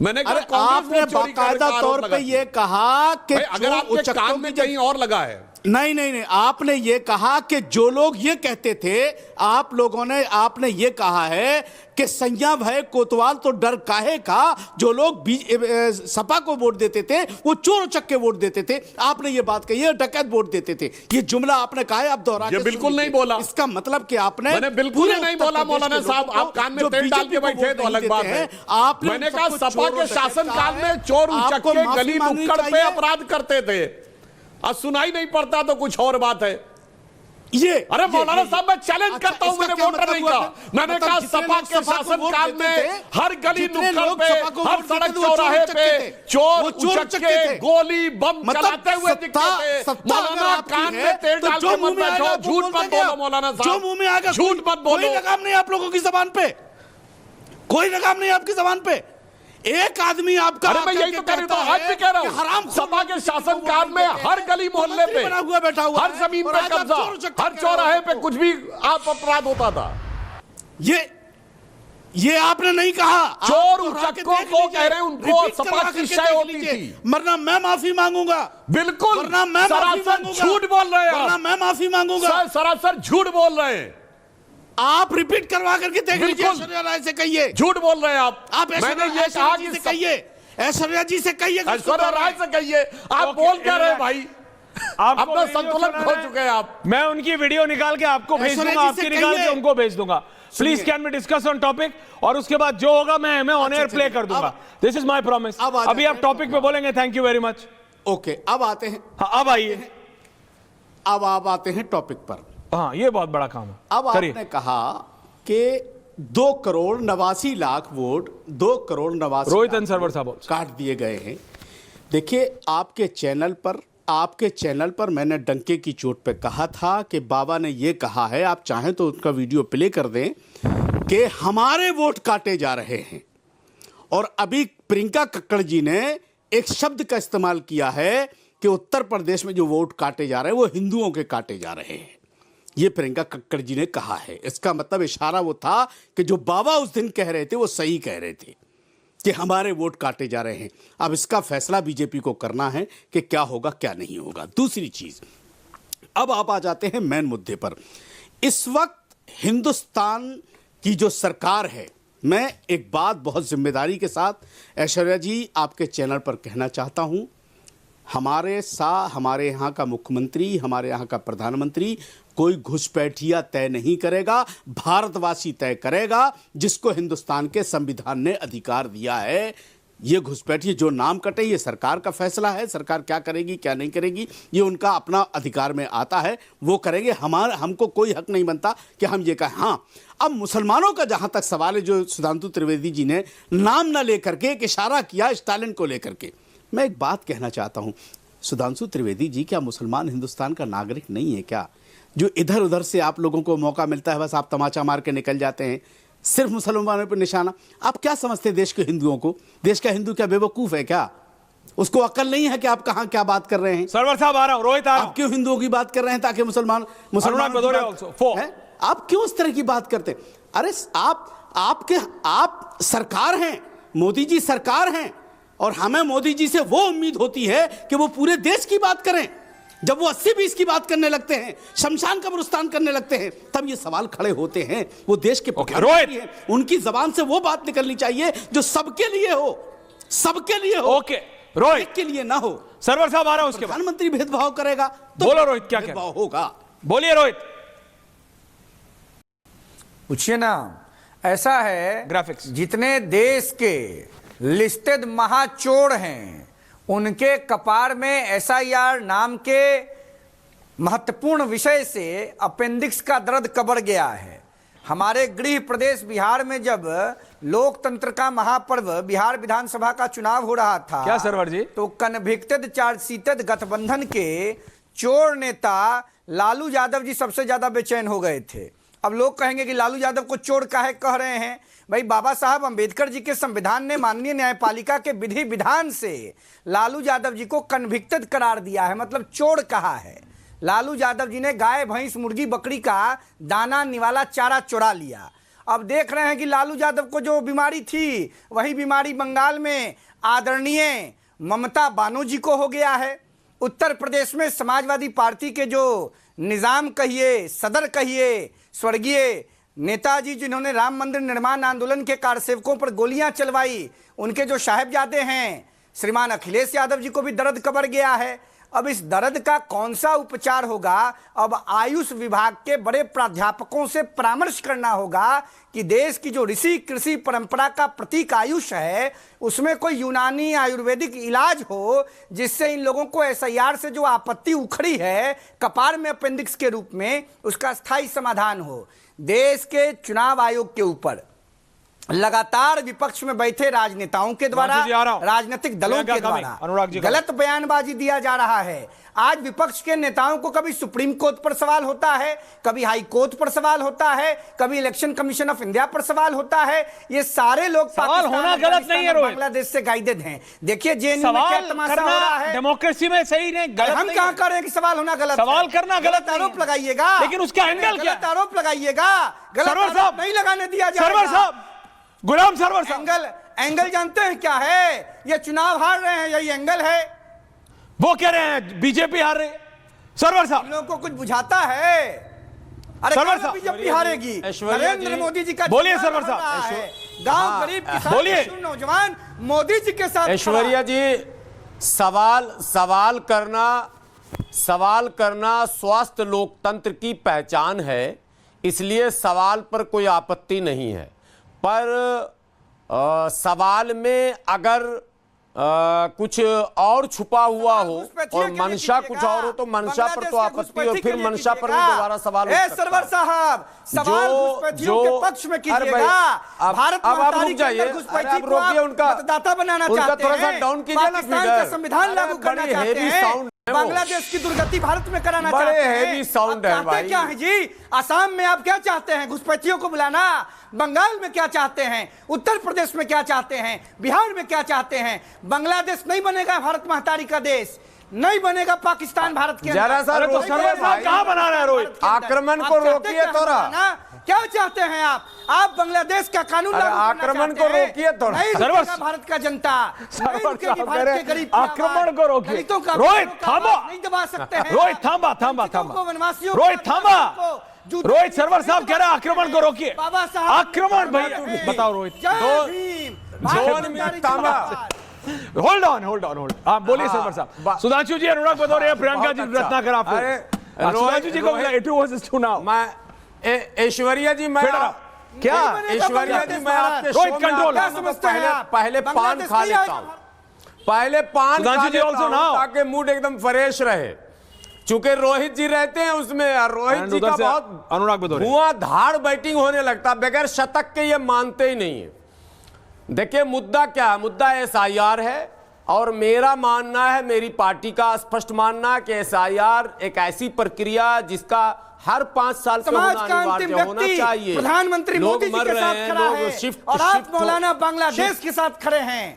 मैंने कहा अरे आपने बाकायदा तौर पे ये कहा कि अगर आपके कान में कहीं और लगा है। नहीं नहीं नहीं, आपने ये कहा कि जो लोग ये कहते थे, आप लोगों ने आपने ये कहा है कि सैया भय कोतवाल तो डर काहे का, जो लोग सपा को वोट देते थे वो चोर उचक्के वोट देते थे, आपने ये बात कही है, डकैत वोट देते थे। ये जुमला आपने कहा है, आप दोहरा ये बिल्कुल नहीं बोला। इसका मतलब कि मैंने बिल्कुल नहीं बोला मौलाना साहब, आप कान में तेल डाल के बैठे तो अलग बात है। मैंने कहा सपा के शासनकाल में चोर उचक्के गली नुक्कड़ पे अपराध करते थे, अब सुनाई नहीं पड़ता तो कुछ और बात है ये। अरे मौलाना साहब मैं चैलेंज करता हूं, मैंने वोटर नहीं कहा, मैंने कहा सपा के शासनकाल में हर गली नुक्कड़ पे, हर सड़क चौराहे पे चोर उचक्के गोली बम चलाते हुए दिखते थे। मौलाना कान में तेल डाल के मत बैठो, झूठ मत बोलो मौलाना साहब, जो मुंह में आ गया झूठ मत बोलो। कोई लगाम नहीं आप लोगों की जबान पे, कोई लगाम नहीं आपकी जबान पे। एक आदमी आपका, अरे मैं यही तो कह रहा हूं, आज भी कह रहा हूं, सपा के शासनकाल में हर गली मोहल्ले पे बना हुआ बैठा हुआ, हर जमीन पे कब्जा, हर चौराहे पे कुछ भी आप अपराध होता था। ये आपने नहीं कहा, चोर उचक्कों को कह रहे हैं, उनको सपा की शय होती थी, वरना मैं माफी मांगूंगा। बिल्कुल, वरना मैं सरासर झूठ बोल रहे हैं, वरना मैं माफी मांगूंगा, सरासर झूठ बोल रहे हैं। आप रिपीट करवा करके देख लीजिए, ऐश्वर्या राय से कहिए, झूठ बोल रहे हैं आप। मैंने ये कहा कि कहिए, ऐश्वर्या जी से कहिए, ऐश्वर्या राय से कहिए, आप बोल क्या रहे भाई, अपना संतुलन खो चुके हैं आप। मैं उनकी वीडियो निकाल के आपको भेज दूंगा, आपकी निकाल के उनको भेज दूंगा। Please can we discuss on topic, और उसके बाद जो होगा मैं ऑन एयर प्ले कर दूंगा। This is my promise. अभी आप टॉपिक पे बोलेंगे। Thank you very much. Okay, अब आते हैं, अब आइए, अब आप आते हैं टॉपिक पर। हाँ, ये बहुत बड़ा काम है। अब आपने कहा कि 2,89,00,000 वोट, 2,89,00,000 रोहित अंसरवर साहब काट दिए गए हैं। देखिए, आपके चैनल पर मैंने डंके की चोट पे कहा था कि बाबा ने ये कहा है, आप चाहें तो उनका वीडियो प्ले कर दें, कि हमारे वोट काटे जा रहे हैं। और अभी प्रियंका कक्कड़ जी ने एक शब्द का इस्तेमाल किया है कि उत्तर प्रदेश में जो वोट काटे जा रहे हैं वो हिंदुओं के काटे जा रहे हैं। ये प्रियंका कक्कड़ जी ने कहा है। इसका मतलब इशारा वो था कि जो बाबा उस दिन कह रहे थे वो सही कह रहे थे कि हमारे वोट काटे जा रहे हैं। अब इसका फैसला बीजेपी को करना है कि क्या होगा क्या नहीं होगा। दूसरी चीज, अब आप आ जाते हैं मेन मुद्दे पर। इस वक्त हिंदुस्तान की जो सरकार है, मैं एक बात बहुत जिम्मेदारी के साथ ऐश्वर्या जी आपके चैनल पर कहना चाहता हूं, हमारे यहाँ का मुख्यमंत्री, हमारे यहाँ का प्रधानमंत्री कोई घुसपैठिया तय नहीं करेगा, भारतवासी तय करेगा, जिसको हिंदुस्तान के संविधान ने अधिकार दिया है। ये घुसपैठिए जो नाम कटे, ये सरकार का फैसला है, सरकार क्या करेगी क्या नहीं करेगी ये उनका अपना अधिकार में आता है, वो करेंगे। हमको कोई हक नहीं बनता कि हम ये कहें। हाँ, अब मुसलमानों का जहाँ तक सवाल है, जो सुधांशु त्रिवेदी जी ने नाम न लेकर के एक इशारा किया स्टालिन को लेकर के, मैं एक बात कहना चाहता हूं, सुधांशु त्रिवेदी जी, क्या मुसलमान हिंदुस्तान का नागरिक नहीं है क्या? जो इधर उधर से आप लोगों को मौका मिलता है, बस आप तमाचा मार के निकल जाते हैं, सिर्फ मुसलमानों पर निशाना। आप क्या समझते हैं देश के हिंदुओं को? देश का हिंदू क्या बेवकूफ है क्या? उसको अक्ल नहीं है कि आप कहां क्या बात कर रहे हैं? सरवर साहब आ रहा हूं, रोहित आ रहा हूं। आप क्यों हिंदुओं की बात कर रहे हैं ताकि मुसलमान आप क्यों इस तरह की बात करते हैं? अरे आप सरकार हैं, मोदी जी सरकार हैं, और हमें मोदी जी से वो उम्मीद होती है कि वो पूरे देश की बात करें। जब वो 80-20 की बात करने लगते हैं, शमशान कब्रिस्तान करने लगते हैं, तब ये सवाल खड़े होते हैं। वो देश के प्रधानमंत्री हैं, उनकी जबान से वो बात निकलनी चाहिए जो सबके लिए हो, सबके लिए हो। ओके रोहित, के लिए ना हो। सरवर साहब आ रहा हूं, उसके बाद प्रधानमंत्री भेदभाव करेगा तो बोलो रोहित, क्या भेदभाव होगा? बोलिए रोहित। पूछिए ना। ऐसा है, ग्राफिक्स, जितने देश के लिस्टेड महाचोर हैं उनके कपार में एसआईआर नाम के महत्वपूर्ण विषय से अपेंडिक्स का दर्द कबर गया है। हमारे गृह प्रदेश बिहार में जब लोकतंत्र का महापर्व बिहार विधानसभा का चुनाव हो रहा था, क्या सरवर जी, तो कन्विक्टेड चार्जशीटेड गठबंधन के चोर नेता लालू यादव जी सबसे ज्यादा बेचैन हो गए थे। अब लोग कहेंगे कि लालू यादव को चोर काहे कह रहे हैं? भाई, बाबा साहब अंबेडकर जी के संविधान ने माननीय न्यायपालिका के विधि विधान से लालू यादव जी को कन्विक्टेड करार दिया है, मतलब चोर कहा है। लालू यादव जी ने गाय भैंस मुर्गी बकरी का दाना निवाला चारा चुरा लिया अब देख रहे हैं कि लालू यादव को जो बीमारी थी वही बीमारी बंगाल में आदरणीय ममता बानर्जी को हो गया है। उत्तर प्रदेश में समाजवादी पार्टी के जो निजाम कहिए, सदर कहिए, स्वर्गीय नेताजी जिन्होंने राम मंदिर निर्माण आंदोलन के कार्यसेवकों पर गोलियां चलवाई, उनके जो साहिबजादे हैं श्रीमान अखिलेश यादव जी को भी दर्द कबर गया है। अब इस दर्द का कौन सा उपचार होगा? अब आयुष विभाग के बड़े प्राध्यापकों से परामर्श करना होगा कि देश की जो ऋषि कृषि परंपरा का प्रतीक आयुष है उसमें कोई यूनानी आयुर्वेदिक इलाज हो जिससे इन लोगों को एसआईआर से जो आपत्ति उखड़ी है कपार में अपेंडिक्स के रूप में, उसका स्थायी समाधान हो। देश के चुनाव आयोग के ऊपर लगातार विपक्ष में बैठे राजनेताओं के द्वारा, राजनीतिक दलों के द्वारा गलत बयानबाजी दिया जा रहा है। आज विपक्ष के नेताओं को कभी सुप्रीम कोर्ट पर सवाल होता है, कभी हाई कोर्ट पर सवाल होता है, कभी इलेक्शन कमीशन ऑफ इंडिया पर सवाल होता है। ये सारे लोग सवाल होना गलत नहीं है, बांग्लादेश से गाइडेड हैं। देखिए जेएनयू में क्या तमाशा हो रहा है। डेमोक्रेसी में सही नहीं, गलत हम कहां कह रहे हैं कि सवाल होना गलत? सवाल करना गलत आरोप लगाइएगा, लेकिन उसका एंगल क्या? गलत आरोप लगाइएगा, गलत आरोप नहीं लगाने दिया जाएगा। सरवर साहब, गुलाम सरवर साहब, एंगल जानते हैं क्या है? ये चुनाव हार रहे हैं, यही एंगल है। वो कह रहे हैं बीजेपी हार रही। सरवर साहब, लोगों को कुछ बुझाता है? अरे सरवर साहब, बीजेपी हारेगी। नरेंद्र मोदी जी का बोलिए सरवर साहब, गांव गरीब किसान बोलिए, नौजवान मोदी जी के साथ। ऐश्वर्या जी, सवाल करना स्वस्थ लोकतंत्र की पहचान है, इसलिए सवाल पर कोई आपत्ति नहीं है। पर सवाल में अगर कुछ और छुपा हुआ हो और मंशा कुछ और हो तो मंशा पर तो आपत्ति, और फिर मंशा पर भी दोबारा सवाल हो सकता है। सरवर साहब, सवाल घुसपैठियों के पक्ष में कीजिएगा। भारत अब आप रुक जाइए, आप रोकिए उनका, मतदाता बनाना चाहते थोड़ा सा हैं, डाउन कीजिए ना, पाकिस्तान का संविधान लागू करना चाहते हैं, बांग्लादेश की दुर्गति भारत में कराना चाहते हैं। बड़े हेवी साउंड है भाई। क्या है जी? असम में आप क्या चाहते हैं? घुसपैठियों को बुलाना। बंगाल में क्या चाहते हैं? उत्तर प्रदेश में क्या चाहते हैं? बिहार में क्या चाहते हैं? बांग्लादेश नहीं बनेगा भारत महतारी का देश, नहीं बनेगा पाकिस्तान भारत के अंदर। जरा सा सरवर साहब कहां बना रहे हैं रोहित? आक्रमण को रोकिए थोड़ा। क्या चाहते हैं आप बांग्लादेश का कानून लागू करना आक्रमण चाहते को हैं। रोकिए थोड़ा। नहीं रुकेगा भारत का जनता, नहीं रुकेगी भारत के गरीब की आवाज। आक्रमण को रोकिए। दलितों का रोहित थांबा, नहीं दबा सकते हैं। रोहित थांबा, रोहित थांबा। रोहित सरवर साहब कह रहे हैं आक्रमण को रोकिए। बाबा साहब आक्रमण भैया, बताओ रोहित। Hold on. आप बोलिए सरवर साहब। सुधांशु जी, अनुराग भदौरिया, प्रियंका जी, रत्नाकर, आप सुधांशु जी को it was to now. Aishwarya ji, मैं क्या ऐश्वर्या जी, मैं आपके रोहित कंट्रोल पहले पान खा लेता हूं, पहले पान खा लेता हूं ताकि मूड एकदम फ्रेश रहे। चूंकि रोहित जी रहते हैं उसमें, और रोहित जी का बहुत अनुराग भदौरिया धुआंधार बैटिंग होने लगता, बगैर शतक के ये मानते ही नहीं है। देखिए मुद्दा क्या है? मुद्दा एसआईआर है, और मेरा मानना है, मेरी पार्टी का स्पष्ट मानना है कि एसआईआर एक ऐसी प्रक्रिया जिसका हर 5 साल पे होना अनिवार्य होना चाहिए। प्रधानमंत्री मोदी जी के साथ खड़ा है, और आप मौलाना बांग्लादेश के साथ खड़े हैं।